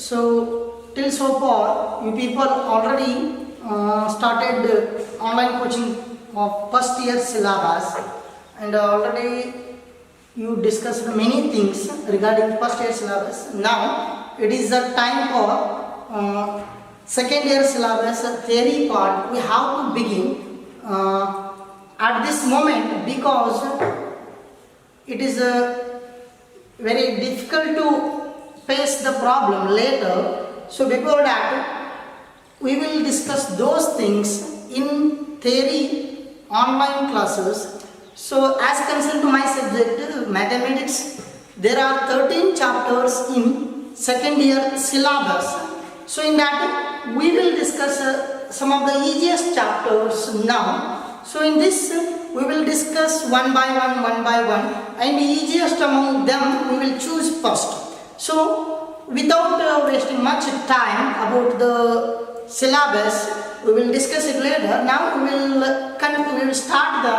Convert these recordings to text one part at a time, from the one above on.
So till so far you people already started online coaching of first year syllabus, and already you discussed many things regarding first year syllabus. Now it is the time for second year syllabus theory part. We have to begin at this moment because it is very difficult to face the problem later. So before that we will discuss those things in theory online classes. So as concerned to my subject mathematics, there are 13 chapters in second year syllabus. So in that we will discuss some of the easiest chapters now. So in this we will discuss one by one, and the easiest among them we will choose first. So without wasting much time about the syllabus, we will discuss it later. Now we will start the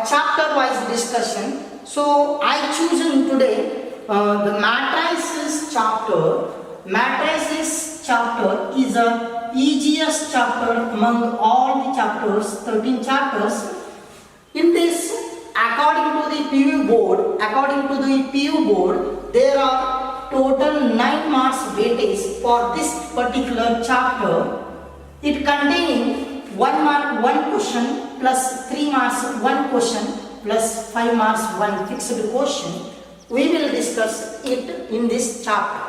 chapter wise discussion. So I chosen today the matrices chapter. Matrices chapter is the easiest chapter among all the chapters, 13 chapters. In this, according to the PU board, there are total 9 marks weightage for this particular chapter. It containing 1 mark 1 question plus 3 marks 1 question plus 5 marks 1 fixed question. We will discuss it in this chapter.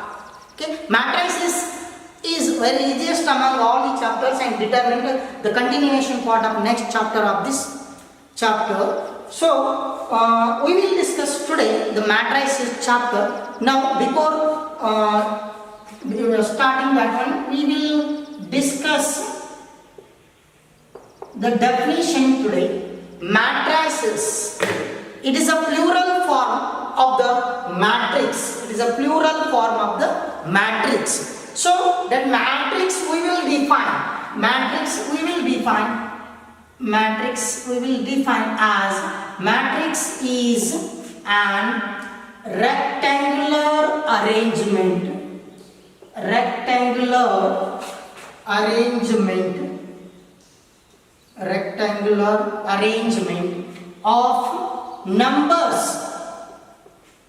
Okay, matrices is very easiest among all the chapters and determine the continuation part of next chapter of this chapter. So we will discuss today the matrices chapter. Now before starting that one, we will discuss the definition today. Matrices, it is a plural form of the matrix. It is a plural form of the matrix. So that matrix we will define. Matrix we will define as matrix is an rectangular arrangement. Rectangular arrangement of numbers,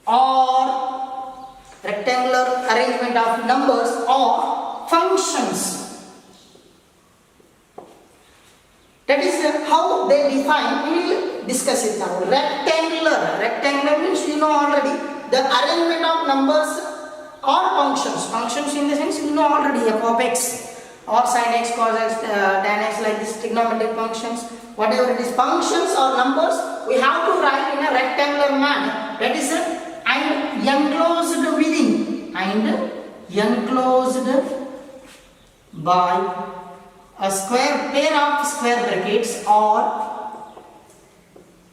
or rectangular arrangement of numbers or functions. That is how they define. We will discuss it now. Rectangular means you know already the arrangement of numbers or functions. Functions in the sense you know already, f of x or sin x, cos x, tan x, like this trigonometric functions. Whatever it is, functions or numbers, we have to write in a rectangular manner. That is and enclosed within, and enclosed by a pair of square brackets or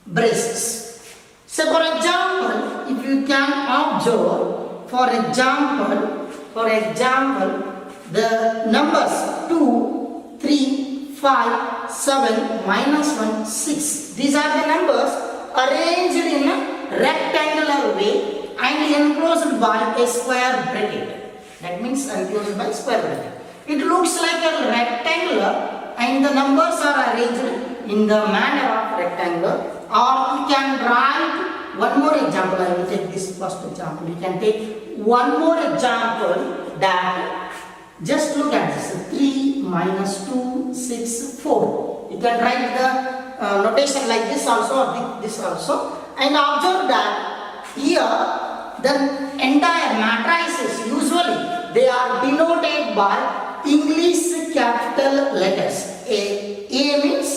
braces. So for example, if you can observe, for example, the numbers 2, 3, 5, 7, minus 1, 6. These are the numbers arranged in a rectangular way and enclosed by a square bracket. That means enclosed by square bracket. It looks like a rectangular and the numbers are arranged in the manner of rectangular. Or you can write one more example. I will take this first example. You can take one more example, that just look at this. 3 minus 2, 6, 4. You can write the notation like this also or this also. And observe that here the entire matrices, usually they are denoted by English capital letters. A means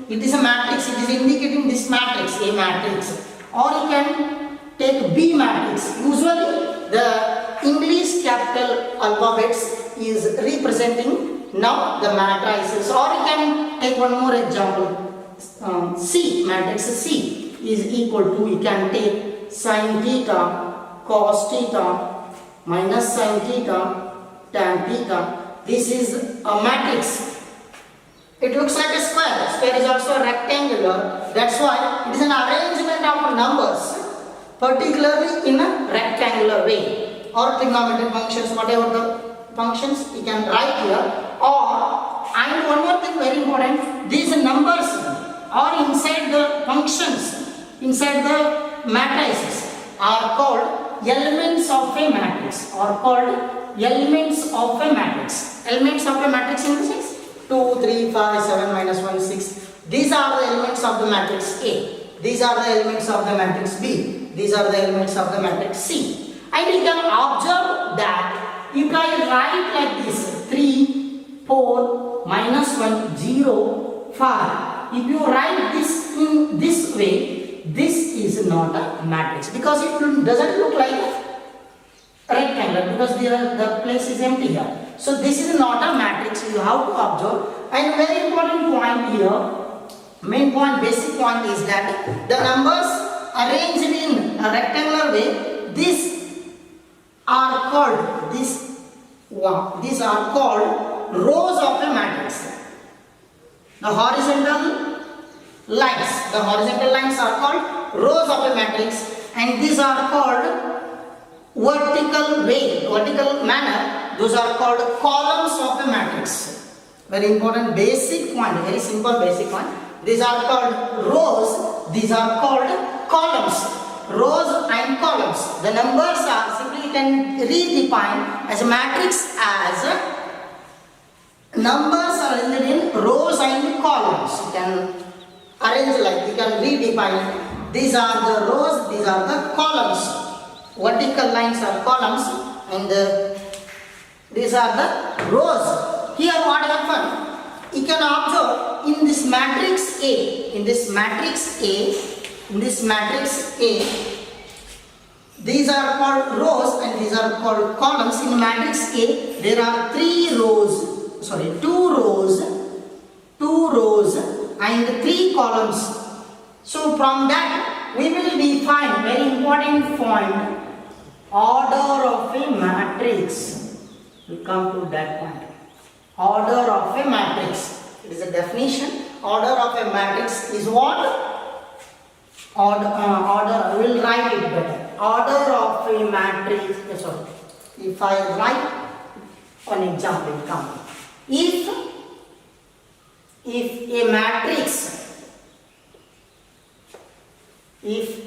it is a matrix. It is indicating this matrix, A matrix. Or you can take B matrix. Usually the English capital alphabets is representing now the matrices. Or you can take one more example. C, matrix C is equal to, you can take sin theta, cos theta, minus sin theta, tan theta. This is a matrix. It looks like a square. Square is also rectangular. That's why it is an arrangement of numbers, particularly in a rectangular way. or trigonometric functions, whatever the functions you can write here. Or, and one more thing very important, these numbers are inside the functions, inside the matrices are called elements of a matrix, are called elements of a matrix. Elements of a matrix in the sense 2, 3, 5, 7, minus 1, 6. These are the elements of the matrix A. These are the elements of the matrix B. These are the elements of the matrix C. And you can observe that you can write like this 3, 4, minus 1, 0, 5. If you write this in this way, this is not a matrix because it doesn't look like a rectangle because the place is empty here. So this is not a matrix, you have to observe. And very important point here, main point, basic point is that the numbers arranged in a rectangular way, these are called rows of a matrix. The horizontal lines are called rows of a matrix, and these are called vertical manner, those are called columns of a matrix. Very important basic point, very simple basic point. These are called rows, these are called columns. Rows and columns. The numbers are simply you can redefine as a matrix as numbers are in rows and columns. You can arrange like you can redefine. These are the rows, these are the columns. Vertical lines are columns and these are the rows. Here what happened? You can observe in this matrix A, these are called rows and these are called columns. In matrix A, there are two rows and 3 columns. So from that we will define very important point, order of a matrix. We come to that point. Order of a matrix. It is a definition. Order of a matrix is what? Order. We will write it better. Order of a matrix. If I write an example, come. If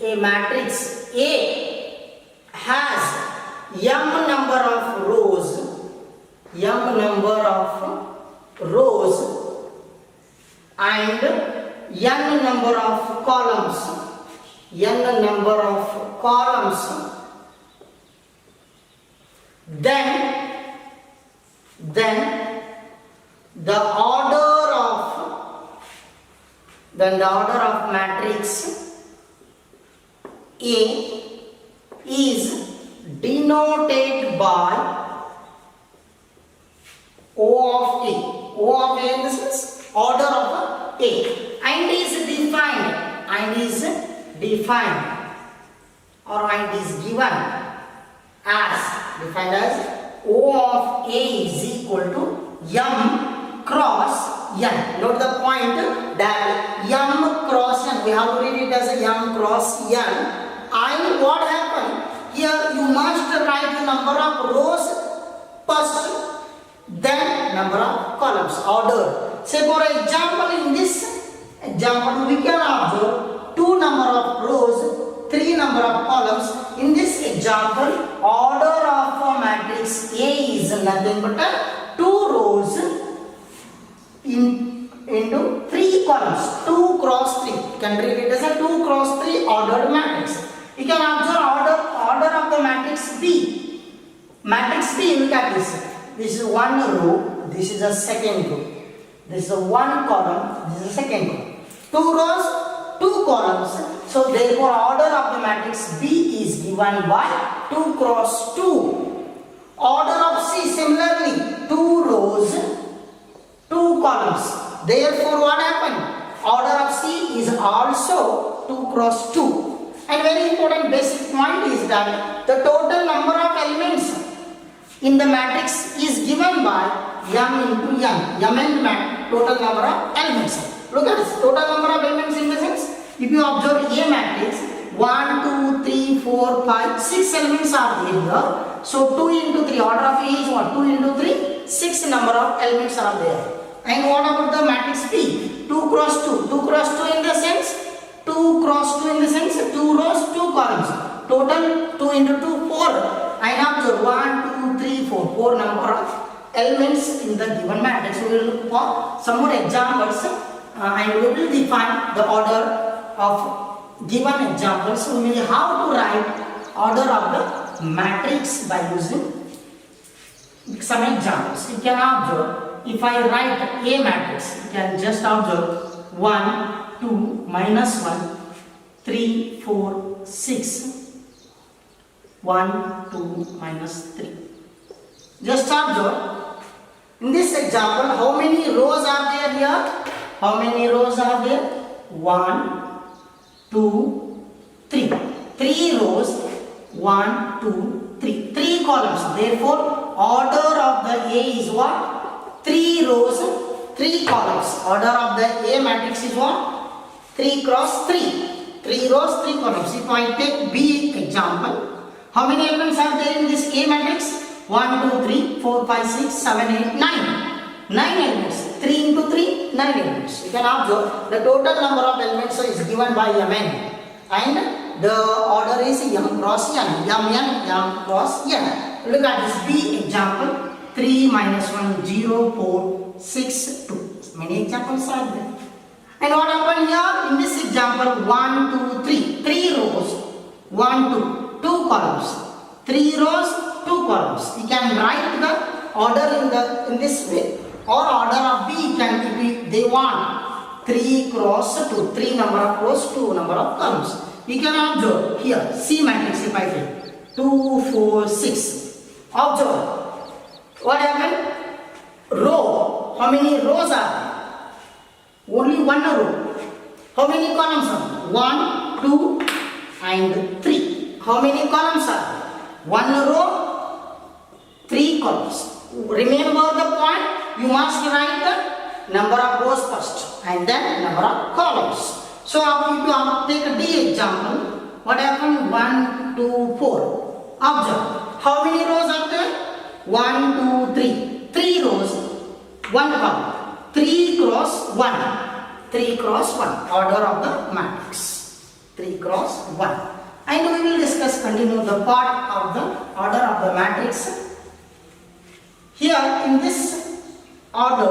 a matrix A has m number of rows and n number of columns, then the order of matrix A is denoted by O of A. O of A, this is order of A, and is defined or and is given as O of A is equal to m cross n. Note the point that m cross n, we have to read it as a m cross n. And what happened here, you must write the number of rows first, then number of columns, order. Say for example, in this example we can observe 2 number of rows, 3 number of columns. In this example, order of a matrix A is nothing but 2 rows into 3 columns, 2 cross 3. You can read it as a 2 cross 3 ordered matrix. You can observe order of the matrix B. Matrix B, look at this. This is 1 row, this is a second row. This is a 1 column, this is a second row. 2 rows, 2 columns. So therefore order of the matrix B is given by 2 cross 2. Order of C similarly, 2 rows, 2 columns. Therefore what happened? Order of C is also 2 cross 2. And very important basic point is that the total number of elements in the matrix is given by m into n. M and total number of elements. Look at this. Total number of elements in the sense, if you observe A matrix, 1, 2, 3, 4, 5, 6 elements are there here. So 2 into 3, order of A is what? 2 into 3, 6 number of elements are there. And what about the matrix P? 2 cross 2. 2 cross 2 in the sense? 2 cross 2 in the sense 2 rows, 2 columns. Total 2 into 2, 4. And observe 1, 2, 3, 4. 4 number of elements in the given matrix. We will look for some more examples and we will define the order of given examples. We will how to write order of the matrix by using some examples. You can observe. If I write A matrix, you can just observe 1, 2, minus 1, 3, 4, 6, 1, 2, minus 3. Just observe. In this example, how many rows are there here? How many rows are there? 1, 2, 3. 3 rows, 1, 2, 3. 3 columns. Therefore, order of the A is what? 3 rows, 3 columns. Order of the A matrix is what? 3 cross 3. 3 rows, 3 columns. If I take B example, how many elements are there in this A matrix? 1, 2, 3, 4, 5, 6, 7, 8, 9. 9 elements. 3 into 3, 9 elements. You can observe the total number of elements is given by Mn. And the order is M cross N. M cross N. Look at this B example. 3 minus 1, 0, 4, 6, 2. Many examples are there. And what happened here? In this example, 1, 2, 3. 3 rows, 1, 2. 2 columns. 3 rows, 2 columns. You can write the order in this way. Or order of B can be, they want 3 cross 2. 3 number of rows, 2 number of columns. You can observe here, C matrix if I take 2, 4, 6. Observe. What happened? Row. How many rows are there? Only 1 row. How many columns are there? 1, 2 and 3. How many columns are there? 1 row, 3 columns. Remember the point? You must write the number of rows first and then number of columns. So if you take a D example, what happened? 1, 2, 4. Observe. How many rows are there? 1, 2, 3. 3 rows, 1 column. 3 cross 1. 3 cross 1. Order of the matrix. 3 cross 1. And we will continue the part of the order of the matrix. Here in this order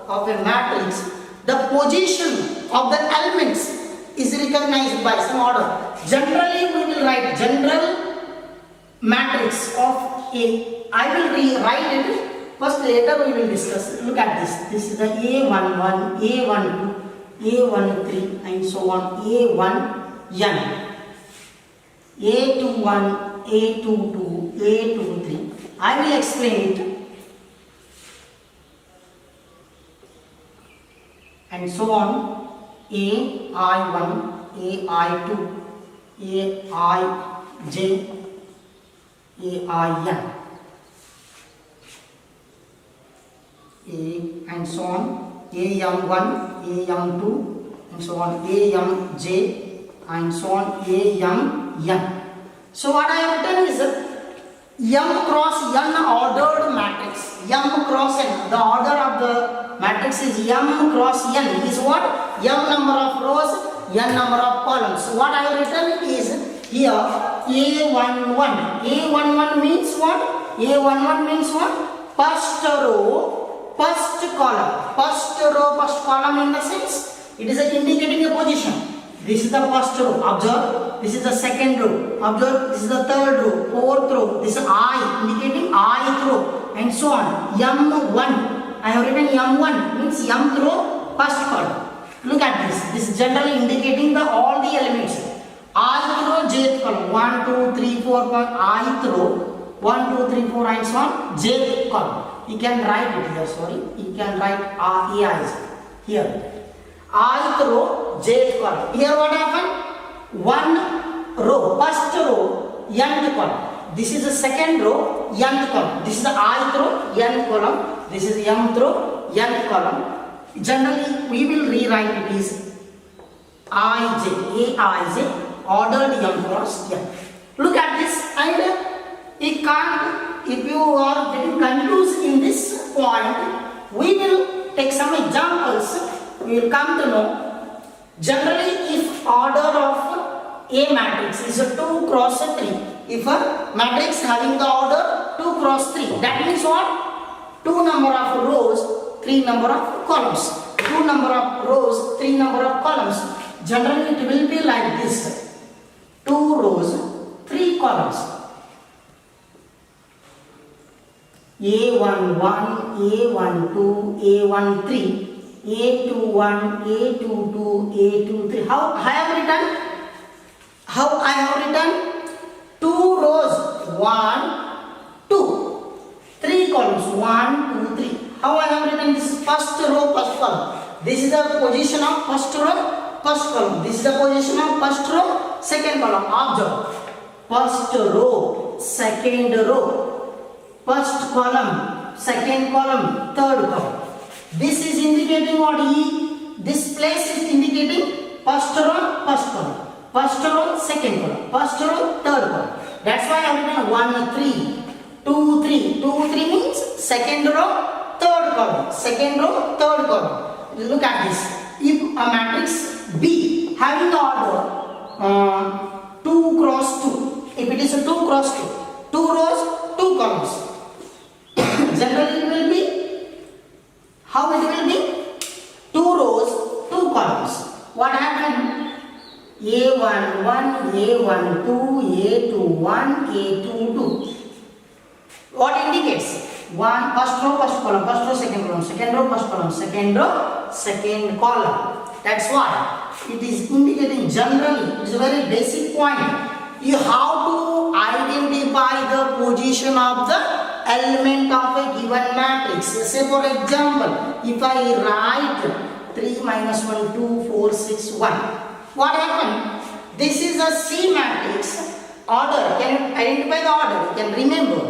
of a matrix, the position of the elements is recognized by some order. Generally, we will write general matrix of A. I will rewrite it. First, later we will discuss. Look at this. This is the A11, A12, A13, and so on. A1N, A21, A22, A23. I will explain it. And so on. AI1, AI2, AIJ, AIN. And so on, AM1, AM2, and so on, AMJ, and so on, AMN. So what I have written is M cross N ordered matrix. M cross N, the order of the matrix is M cross N is what? M number of rows, N number of columns. So what I have written is here A11. A11 means what? A11 means what? First row, first column. First row, first column in the sense it is indicating a position. This is the first row. Observe. This is the second row. Observe. This is the third row, fourth row. This is I, indicating ith row, and so on. M1. I have written M1 means mth row, first column. Look at this. This is generally indicating the all the elements. Ith row, jth column. 1, 2, 3, 4, 5. Ith row. 1, 2, 3, 4, and so on. Jth column. You can write it here. Sorry. You can write AIs here. Ith row, jth column. Here what happened? One row, first row, nth column. This is the second row, nth column. This is the ith row, nth column. This is mth row, nth column. Generally, we will rewrite it is Aij, ordered M cross M. Look at this, and it can't, if you are getting confused in this point, we will take some examples. We will come to know. Generally, if order of a matrix is a 2 cross 3, if a matrix having the order 2 cross 3, that means what? 2 number of rows, 3 number of columns. 2 number of rows, 3 number of columns. Generally, it will be like this: 2 rows, 3 columns. A11, A12, A13, A21, A22, A23. How I have written? How I have written? 2 rows, 1, 2, 3 columns, 1, 2, 3. How I have written? This is first row, first column. This is the position of first row, first column. This is the position of first row, second column. Observe. First row, second row. First column, second column, third column. This is indicating what? E. This place is indicating first row, first column. First row, second column. First row, third column. That's why I have written 1, 3, 2, 3. 2, 3 means second row, third column. Second row, third column. Look at this. If a matrix B having the order 2 cross 2, if it is a 2 cross 2, 2 rows, 2 columns. Generally it will be, how it will be? 2 rows, 2 columns. What happened? A11, A12, A21, A22. What indicates? One, first row, first column, first row, second column, second row, first column, second row, second column. That's why it is indicating generally. It's a very basic point. You have to identify the position of the element of a given matrix. Say for example, if I write 3 minus 1, 2, 4, 6, 1. What happened? This is a C matrix. Order. Can you identify the order? You can remember.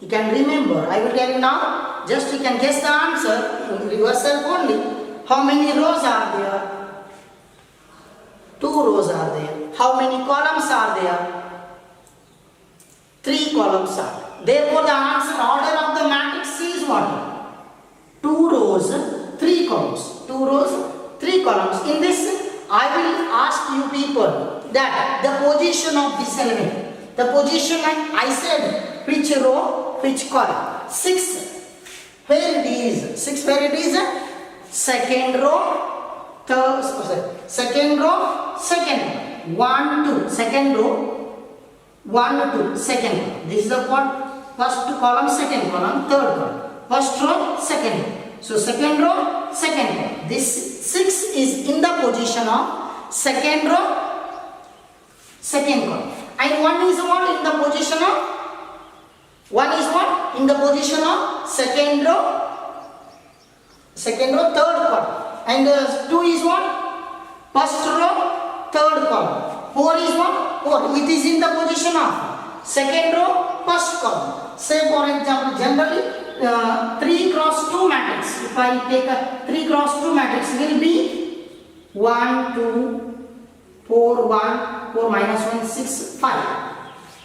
You can remember. I will tell you now. Just you can guess the answer yourself only. How many rows are there? 2 rows are there. How many columns are there? 3 columns are there. Therefore, the answer order of the matrix is what? 2 rows, 3 columns. 2 rows, 3 columns. In this, I will ask you people that the position of this element. The position I said which row, which column. 6. Where it is? 6 where it is? Second row, second row, second. 1, 2. Second row, 1, 2. Second. This is the what? First column, second column, third column. First row, second row. So second row, second row. This 6 is in the position of second row, second column. And 1 is what? In the position of 1 is what? In the position of second row, third column. And 2 is what? First row, third column. 4 is what? 4. It is in the position of second row, first column. Say for example, generally 3 cross 2 matrix. If I take a 3 cross 2 matrix, will be 1, 2, 4, 1, 4 minus 1, 6, 5.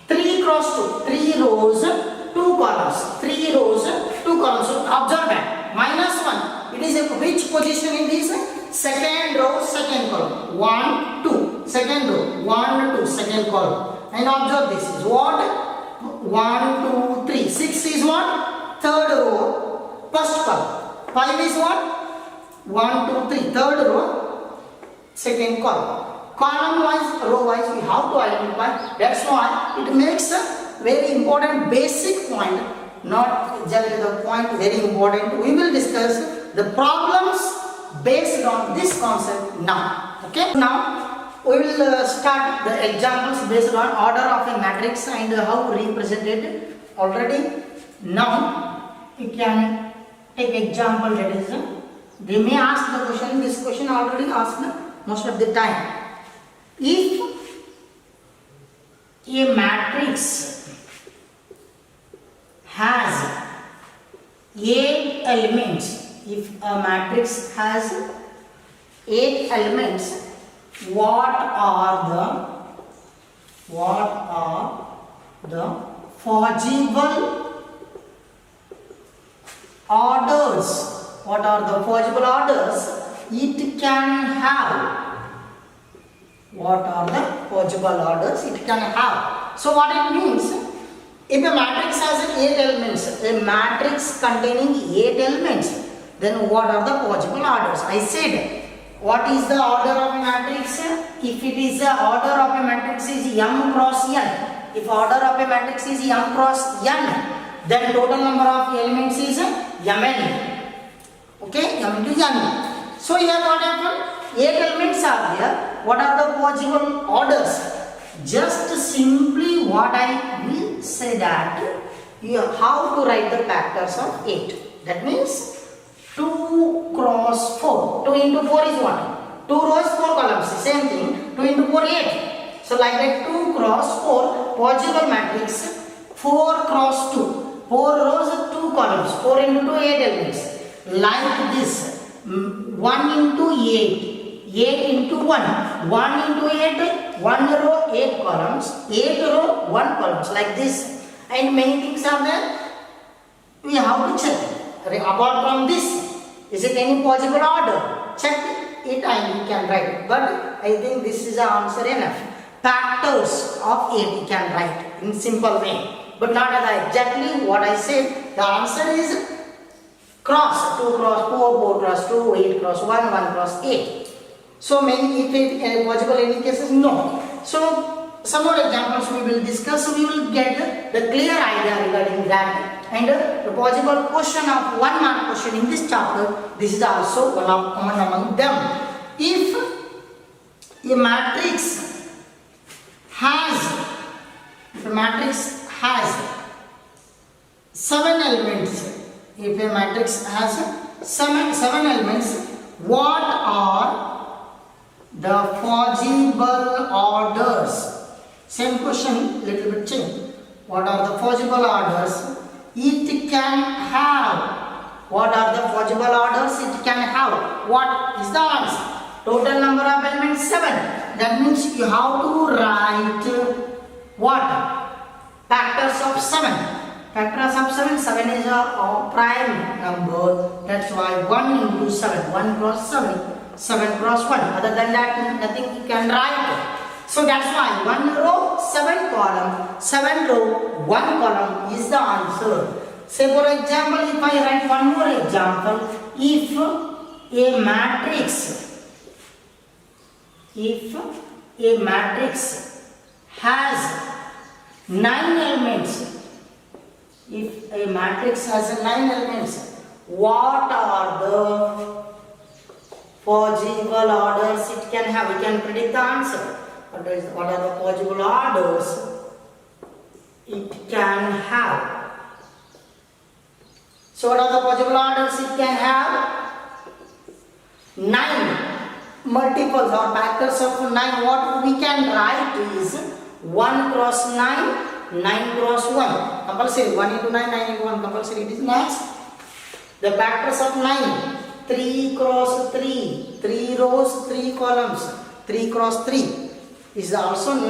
3 cross 2, 3 rows, 2 columns. 3 rows, 2 columns. So observe that. Minus 1. It is in which position in this? Second row, second column. 1, 2. Second row, 1, 2. Second column. And observe this is what? 1, 2, 3. 6 is what? Third row, first column. 5 is what? 1, 2, 3. Third row, second column. Column wise, row wise, we have to identify. That's why it makes a very important basic point, not just the point very important. We will discuss the problems based on this concept now. Okay? Now we will start the examples based on order of a matrix and how to represent it already. Now we can take example, that is they may ask the question. This question already asked most of the time. If a matrix has 8 elements, if a matrix has 8 elements what are the possible orders? What are the possible orders it can have? What are the possible orders it can have? So what it means, if a matrix has 8 elements, a matrix containing 8 elements, then what are the possible orders? I said, what is the order of a matrix? If it is the order of a matrix is m cross n, if order of a matrix is m cross n, then total number of elements is mn. Okay, m into n. So here what happened? 8 elements are there. What are the possible orders? Just simply what I will say that you how to write the factors of 8. That means 2 cross 4. 2 into 4 is what? 2 rows, 4 columns. Same thing. 2 into 4, 8. So like that 2 cross 4 possible matrix. 4 cross 2. 4 rows, 2 columns. 4 into 2, 8 elements. Like this. 1 into 8. 8 into 1. 1 into 8. 1 row, 8 columns. 8 row, 1 columns. Like this. And many things are there. We have to check. Apart from this, is it any possible order? Check it and you can write. But I think this is the answer enough. Factors of 8 you can write in simple way. But not exactly what I said. The answer is cross. 2 cross 4, 4 cross 2, 8 cross 1, 1 cross 8. So many, if it possible any cases, no. So some more examples we will discuss. So we will get the clear idea regarding that. And the possible question of 1 mark question in this chapter, this is also one among them. If a matrix has 7 elements, if a matrix has 7 elements, what are the possible orders? Same question, little bit change. What are the possible orders it can have? What are the possible orders it can have? What is the answer? Total number of elements 7. That means you have to write what? Factors of 7. Factors of 7. 7 is a prime number. That's why 1 into 7. 1 cross 7. 7 cross 1. Other than that, nothing you can write. So that's why 1 row, 7 column, 7 row, 1 column is the answer. Say for example, if I write one more example, if a matrix has 9 elements, if a matrix has 9 elements, what are the possible orders it can have? We can predict the answer. What are the possible orders it can have? So what are the possible orders it can have? 9 multiples or factors of 9. What we can write is 1 cross 9, 9 cross 1. Compulsory. 1 into 9, 9 into 1. Compulsory. It is next. The factors of 9. 3 cross 3. 3 rows, 3 columns. 3 cross 3. Is also 9.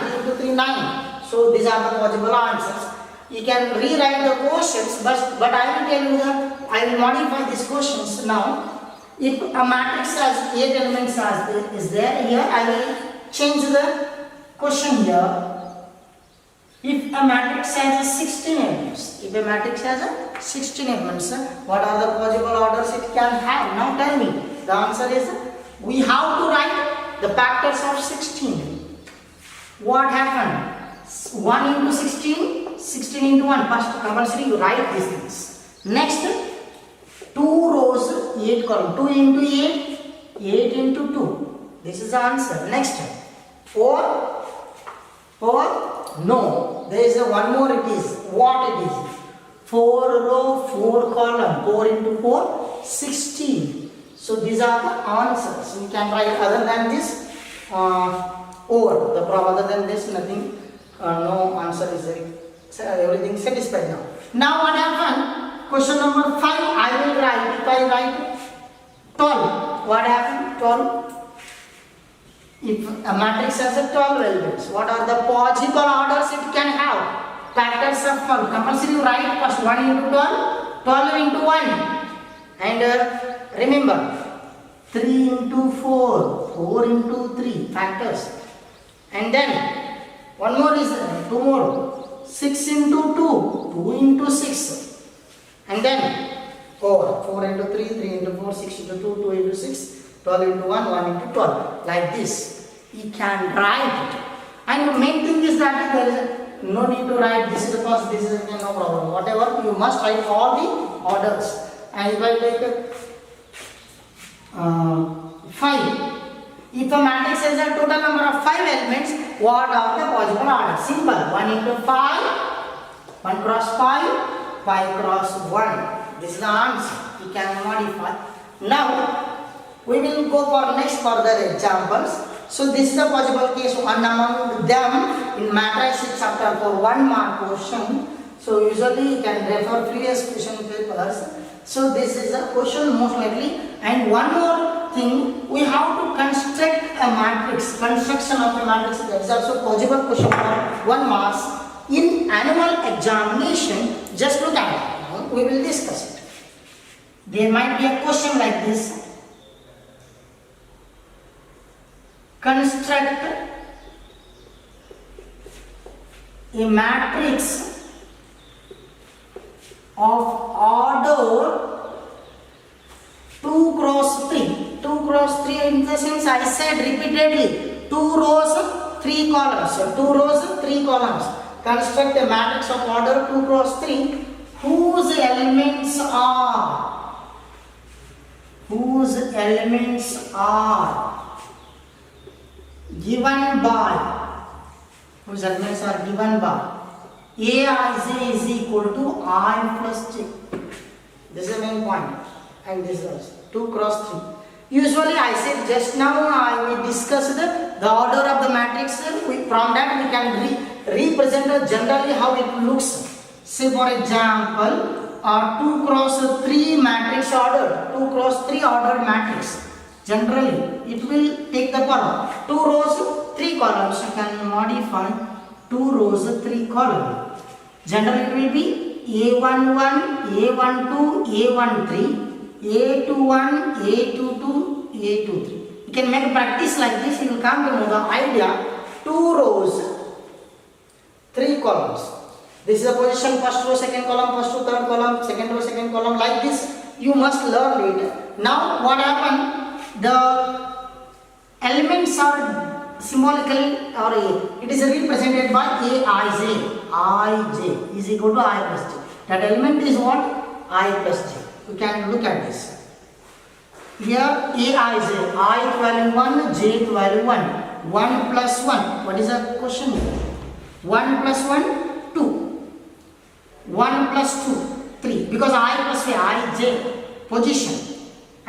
3 into 3, 9. So these are the possible answers. You can rewrite the questions, but I will tell you that I will modify these questions now. If a matrix has 8 elements is there, here I will change the question here. If a matrix has 16 elements, what are the possible orders it can have? Now tell me. The answer is we have to write the factors of 16. What happened? 1 into 16, 16 into 1. First compulsory you write these things. Next, 2 rows, 8 columns. 2 into 8, 8 into 2. This is the answer. Next, 4, no. There is one more it is. What it is? 4 row, 4 column. 4 into 4, 16. So these are the answers. We can write other than this. Other than this, nothing, no answer is everything satisfied now. Now what happened? Question number 5, I will write. If I write 12, what happened? 12. If a matrix has a 12 elements, what are the possible orders it can have? Factors of 12. Compulsory you write first 1 into 12, 12 into 1. And remember, 3 into 4, 4 into 3, factors. And then, one more is, 2 more, 6 into 2, 2 into 6. And then, 4 into 3, 3 into 4, 6 into 2, 2 into 6. 12 into 1, 1 into 12, like this. You can write it. And the main thing is that there is no need to write this is the first, this is the second, no problem. Whatever, you must write all the orders. And if I take 5, if a matrix has a total number of 5 elements, what are the possible orders? Simple. 1 into 5, 1 cross 5, 5 cross 1. This is the answer. You can modify. Now, we will go for next further examples. So this is a possible case, one among them in Matrices chapter for 1 mark question. So usually you can refer previous question papers. So this is a question most likely. And one more thing, we have to construct a matrix. Construction of a matrix is also possible question for 1 marks in annual examination. Just look at it. Now we will discuss it. There might be a question like this. Construct a matrix of order 2 cross 3. 2 cross 3 in the sense I said repeatedly 2 rows 3 columns. So 2 rows 3 columns. Construct a matrix of order 2 cross 3 whose elements are given by Aij is equal to I plus j. This is the main point. And this is 2 cross 3. Usually I said just now we discussed the order of the matrix. From that we can represent generally how it looks. Say for example 2 cross 3 matrix order. 2 cross 3 ordered matrix. Generally, it will take the form 2 rows, 3 columns. You can modify 2 rows, 3 columns. Generally, it will be A11, A12, A13, A21, A22, A23. You can make a practice like this. You will come to know the idea. 2 rows, 3 columns. This is the position first row, second column, first row, third column, second row, second column. Like this, you must learn it. Now, what happened? The elements are symbolically or it is represented by Aij. Ij is equal to I plus j. That element is what? I plus j. You can look at this. Here Aij, I to value 1, j to value 1. 1 plus 1. What is the question? 1 plus 1, 2. 1 plus 2, 3. Because I plus j, Ij, position.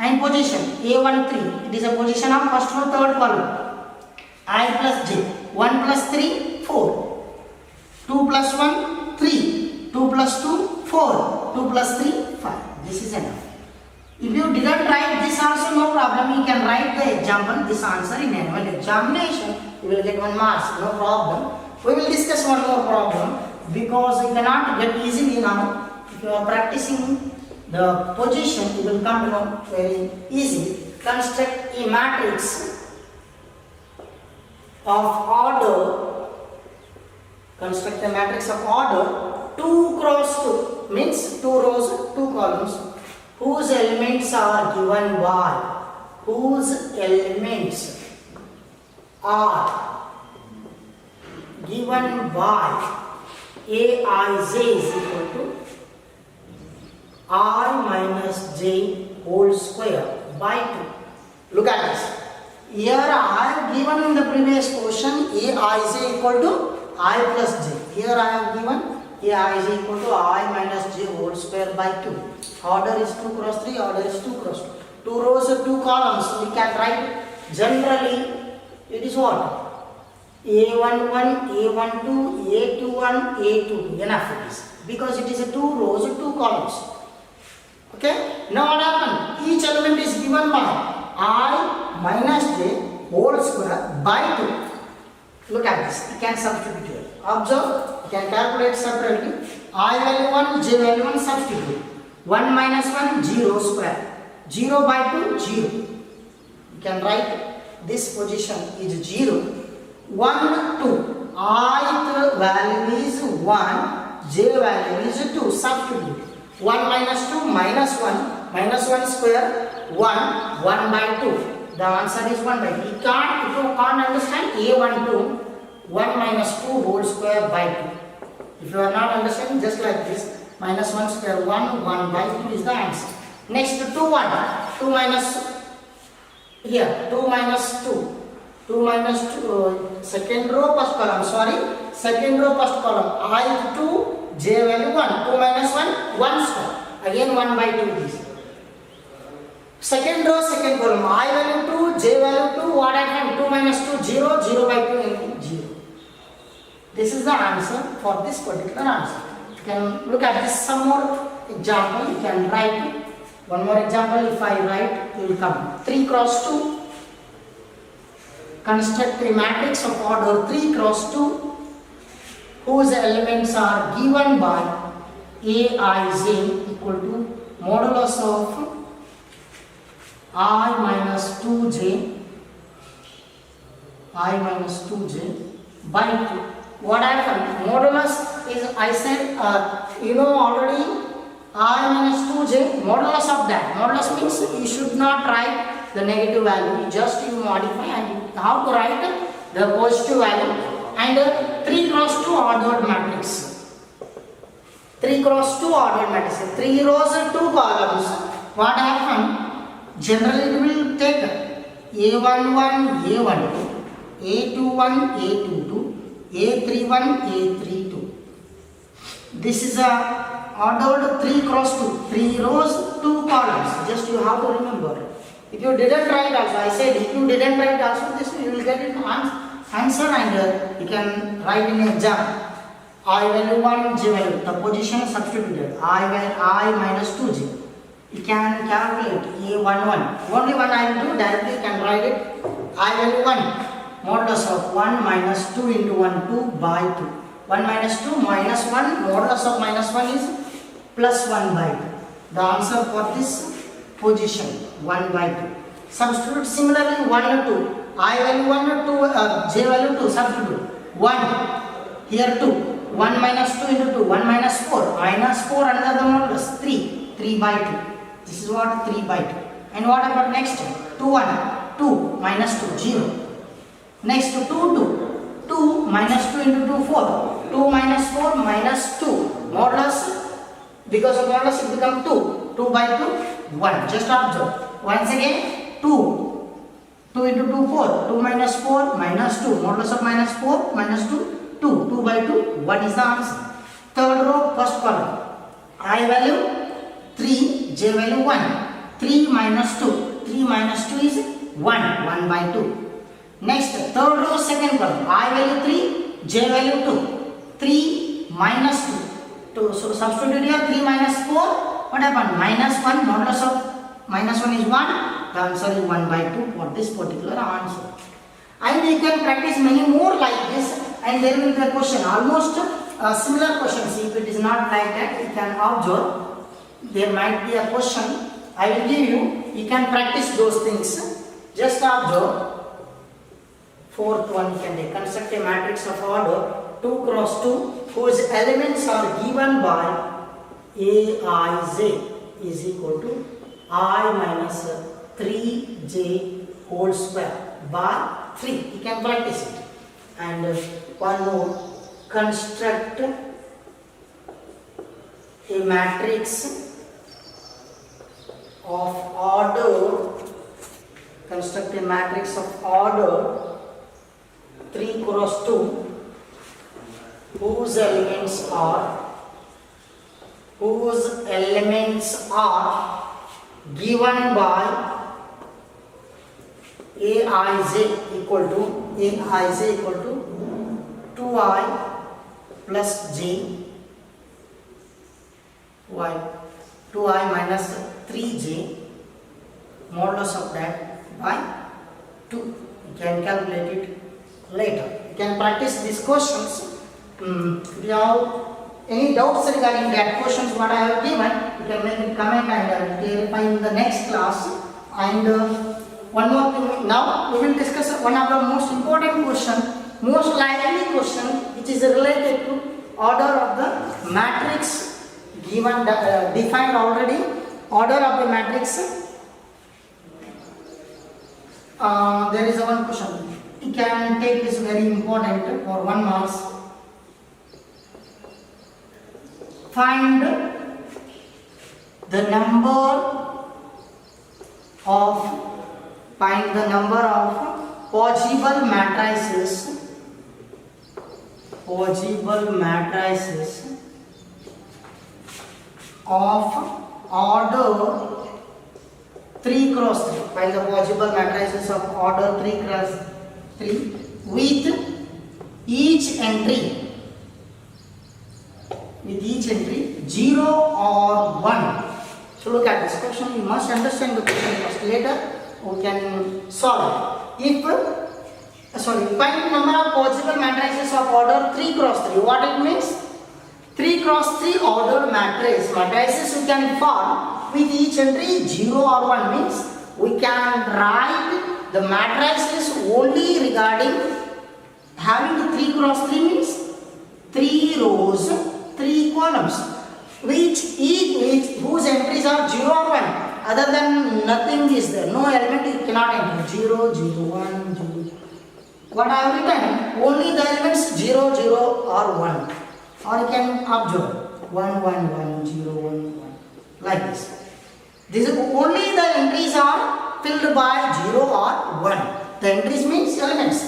And position A13, it is a position of first row, third column. I plus j, 1 plus 3, 4. 2 plus 1, 3. 2 plus 2, 4. 2 plus 3, 5. This is enough. If you didn't write this also, no problem. You can write the example, this answer in annual examination. You will get 1 mark, no problem. We will discuss one more problem because you cannot get easily now. If you are practicing the position, you will come to know very easily. Construct a matrix of order. Construct a matrix of order 2 cross 2 means 2 rows, 2 columns. Whose elements are given by? Whose elements are given by Aij is equal to I minus j whole square by 2. Look at this. Here I have given in the previous question Aij equal to I plus j. Here I have given Aij equal to I minus j whole square by 2. Order is 2 cross 3, order is 2 cross 2. 2 rows and 2 columns. We can write generally it is what? A11, A12, A21, A22. Enough it is. Because it is a 2 rows and 2 columns. Okay, now what happened? Each element is given by I minus j whole square by 2. Look at this. You can substitute here. Observe. You can calculate separately. I value 1, j value 1, substitute. 1 minus 1, 0 square. 0 by 2, 0. You can write this position is 0. 1, 2. I value is 1, j value is 2. Substitute. 1 minus 2 minus 1. Minus 1 square. 1. 1 by 2. The answer is 1 by 2. If you can't understand A12, 1 minus 2 whole square by 2. If you are not understanding, just like this, minus 1 square 1, 1 by 2 is the answer. Next 2, 1. 2 minus, here, 2 minus 2. 2 minus 2, second row, first column, sorry. Second row, first column. I 2, j value 1. 2 minus 1, 1 square. Again 1 by 2 is. Second row, second column. I value 2, j value 2. What I have? 2 minus 2, 0. 0 by 2 into 0. This is the answer for this particular answer. You can look at this some more example. You can write one more example. If I write, it will come 3 cross 2. Construct a matrix of order 3 cross 2 whose elements are given by Aij equal to modulus of I minus 2j by 2. What happened? Modulus is, I said, you know already, I minus 2j, modulus of that. Modulus means you should not write the negative value, just you modify and how to write the positive value. And 3 cross 2 ordered matrix. 3 cross 2 ordered matrix. 3 rows and 2 columns. What happened? Generally it will take A11, A12, A21, A22, A31, A32. This is a ordered 3 cross 2. 3 rows, 2 columns. Just you have to remember. If you didn't write also, I said if you didn't write also, this you will get it answer and you can write in exam. I value 1, j value. The position substituted. I minus 2j. You can calculate A11. Only one I will do, directly you can write it. I value 1. Modulus of 1 minus 2 into 1, 2 by 2. 1 minus 2 minus 1, modulus of minus 1 is plus 1 by 2. The answer for this position, 1 by 2. Substitute similarly 1 and 2. I value 1 and 2, j value 2, substitute. 1, here 2. 1 minus 2 into 2, 1 minus 4. Minus 4 under the modulus, 3. 3 by 2. This is what 3 by 2. And what about next? 2, 1. 2 minus 2, 0. Next 2, 2. 2 minus 2 into 2, 4. 2 minus 4 minus 2. Modulus, because of modulus it becomes 2. 2 by 2, 1. Just observe. Once again, 2. 2 into 2, 4. 2 minus 4 minus 2. Modulus of minus 4 minus 2, 2. 2 by 2, 1 is the answer. Third row, first column. I value 3, j value 1. 3 minus 2. 3 minus 2 is 1. 1 by 2. Next, third row, second column. I value 3, j value 2. 3 minus 2. So substitute here 3 minus 4. What happened? Minus 1. Modulus of minus 1 is 1. The answer is 1 by 2 for this particular answer. And you can practice many more like this. And there will be a question. Almost similar questions. If it is not like that, you can observe. There might be a question. I will give you. You can practice those things. Just observe. Fourth one, you can take. Construct a matrix of order 2 cross 2 whose elements are given by Aij is equal to I minus 3j whole square by 3. You can practice it. And one more. Construct a matrix of order. Construct a matrix of order 3 cross 2 whose elements are given by Aij equal to 2i plus j 2i minus 3j modulus of that by 2. You can calculate it later. You can practice these questions. If you have any doubts regarding that questions what I have given, you can make a comment and I will clarify in the next class. And one more thing, now we will discuss one of the most important question, most likely question, which is related to order of the matrix given, defined already. Order of the matrix. There is one question. You can take this very important for 1 mark. Find the number of possible matrices of order 3 cross 3. Find the possible matrices of order 3 cross 3 with each entry 0 or 1. So look at this question. You must understand the question first. Later we can solve it. Find the number of possible matrices of order 3 cross 3. What it means? 3 cross 3 ordered matrices you can form with each entry 0 or 1 means we can write the matrices only regarding having the 3 cross 3 means 3 rows, 3 columns, whose entries are 0 or 1. Other than nothing is there, no element you cannot enter. 0, 0, 1, 0. What I have written, only the elements 0, 0 or 1. Or you can observe 1, 1, 1, 0, 1, 1. Like this. This is only the entries are filled by 0 or 1. The entries means elements.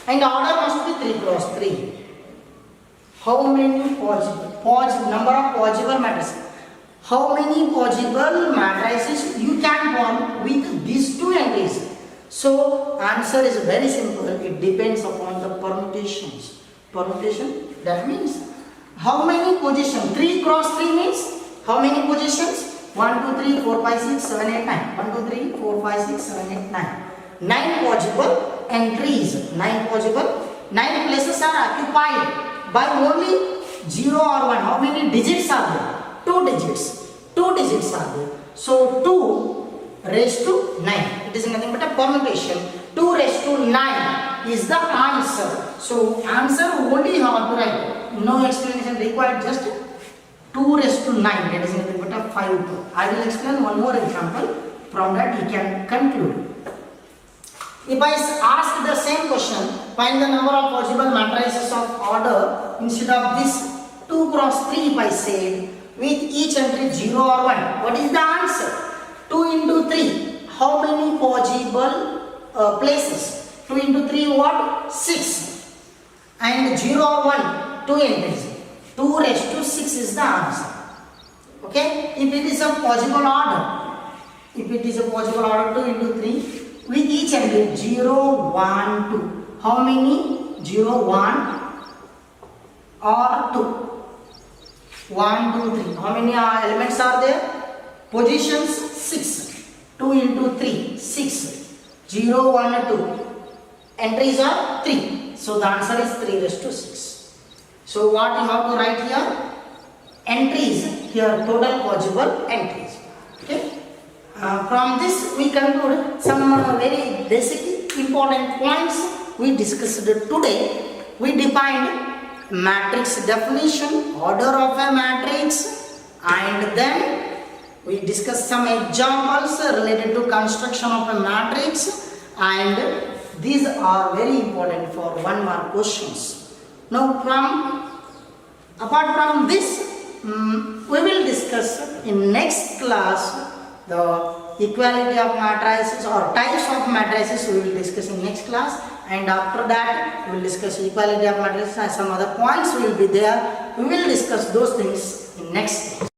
And order must be 3 cross 3. How many number of possible matrices? How many possible matrices you can form with these 2 entries? So answer is very simple. It depends upon the permutations. Permutation, that means how many positions? 3 cross 3 means how many positions? 1, 2, 3, 4, 5, 6, 7, 8, 9. 1, 2, 3, 4, 5, 6, 7, 8, 9. 9 possible entries. 9 possible. 9 places are occupied by only 0 or 1. How many digits are there? 2 digits. 2 digits are there. So 2 raised to 9. It is nothing but a permutation. 2 raised to 9 is the answer. So answer only you have to write. No explanation required. Just 2 raised to 9. That is nothing but a 5. I will explain one more example. From that you can conclude. If I ask the same question, find the number of possible matrices of order, instead of this 2 cross 3 if I said, with each entry 0 or 1, what is the answer? 2 into 3, how many possible places? 2 into 3 what? 6. And 0 or 1, 2 entries. 2 raised to 6 is the answer. Okay? If it is a possible order, 2 into 3, with each entry 0, 1, 2. How many? 0, 1 or 2? 1, 2, 3. How many elements are there? Positions 6. 2 into 3, 6. 0, 1, 2. Entries are 3. So the answer is 3 raised to 6. So what you have to write here? Entries. Here total possible entries. Okay. From this we conclude some very basic important points we discussed today. We defined matrix definition, order of a matrix, and then we discussed some examples related to construction of a matrix, and these are very important for 1 mark questions. Now apart from this, we will discuss in next class the equality of matrices or types of matrices. We will discuss in next class, and after that we will discuss equality of matrices and some other points will be there. We will discuss those things in next class.